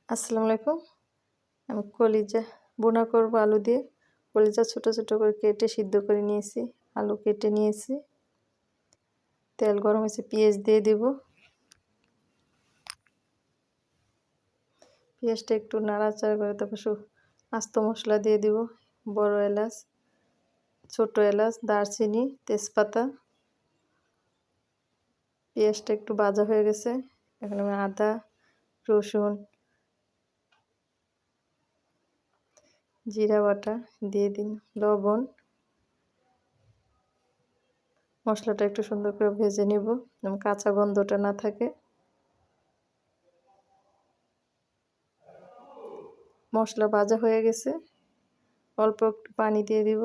আসসালামু আলাইকুম। আমি কলিজা ভুনা করব আলু দিয়ে। কলিজা ছোট, ছোট করে কেটে সিদ্ধ করে নিয়েছি। আলু কেটে নিয়েছি। তেল গরম হয়েছে, পেঁয়াজ দিয়ে দেব। পেঁয়াজটা একটু নাড়াচাড়া করে তারপর আস্ত মশলা দিয়ে দিব। বড় এলাচ, ছোট এলাচ, দারচিনি, তেজপাতা। পেঁয়াজটা একটু ভাজা হয়ে গেছে। এখন আমি আদা, রসুন, জিরা বাটা দিয়ে দিন, লবণ। মশলাটা একটু সুন্দর করে ভেজে নিব যেন কাঁচা গন্ধটা না থাকে। মশলা ভাজা হয়ে গেছে, অল্প একটু পানি দিয়ে দিব।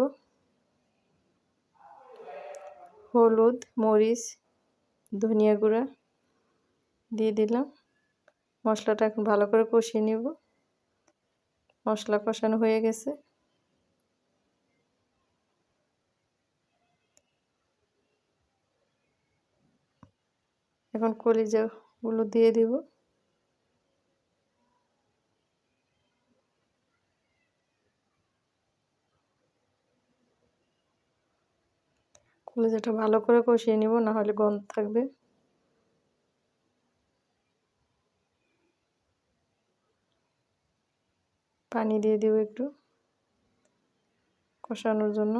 হলুদ, মরিচ, ধনিয়া গুঁড়া দিয়ে দিলাম। মশলাটা এখন ভালো করে কষিয়ে নিব। মশলা কষানো হয়ে গেছে। এখন কলিজাগুলো দিয়ে দিব। কলিজাটা ভালো করে কষিয়ে নিব, না হলে গন্ধ থাকবে। পানি দিয়ে দিব একটু কষানোর জন্য।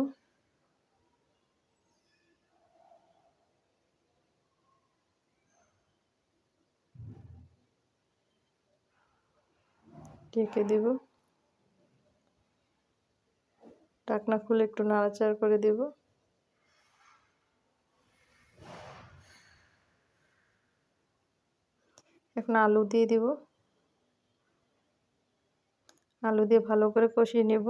ঢেকে দিব। ঢাকনা খুলে একটু নাড়াচাড়া করে দেব। এখন আলু দিয়ে দিব। আলু দিয়ে ভালো করে কষিয়ে নেব।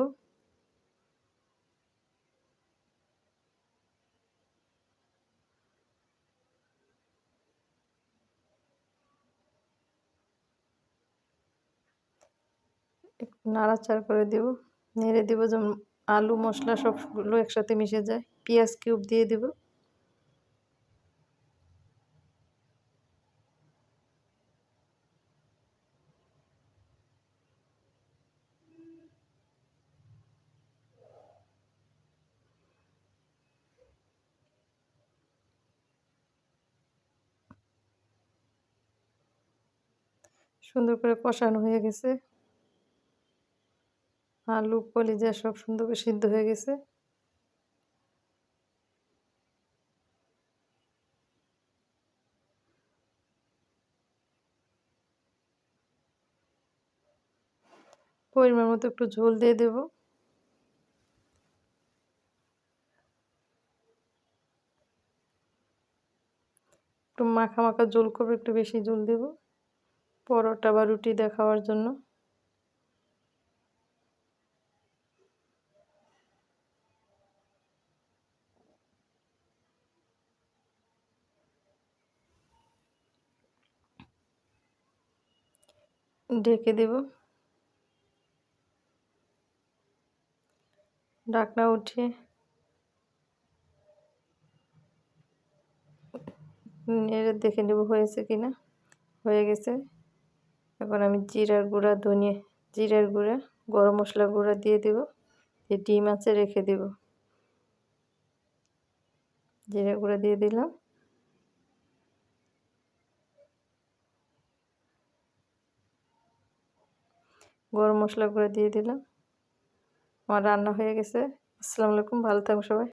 একটু নাড়াচাড়া করে দেব, নেড়ে দেব যেমন আলু মশলা সবগুলো একসাথে মিশে যায়। পেঁয়াজ কিউব দিয়ে দেব। সুন্দর করে কষানো হয়ে গেছে। আলু কলিজা সব সুন্দর করে সিদ্ধ হয়ে গেছে। পরিমাণ মতো একটু ঝোল দিয়ে দেব। একটু মাখা মাখা ঝোল করবো, একটু বেশি ঝোল দেব পরোটা বা রুটি দিয়ে খাওয়ার জন্য। ঢেকে দেব। ঢাকনা উঠিয়ে নেড়ে দেখে নেব হয়েছে কিনা। হয়ে গেছে। এখন আমি জিরার গুঁড়া, গরম মশলার গুঁড়া দিয়ে দেব। যে ডিম আছে রেখে দেব। জিরা গুঁড়া দিয়ে দিলাম। গরম মশলা গুঁড়া দিয়ে দিলাম। আমার রান্না হয়ে গেছে। আসসালামু আলাইকুম, ভালো থাকবেন সবাই।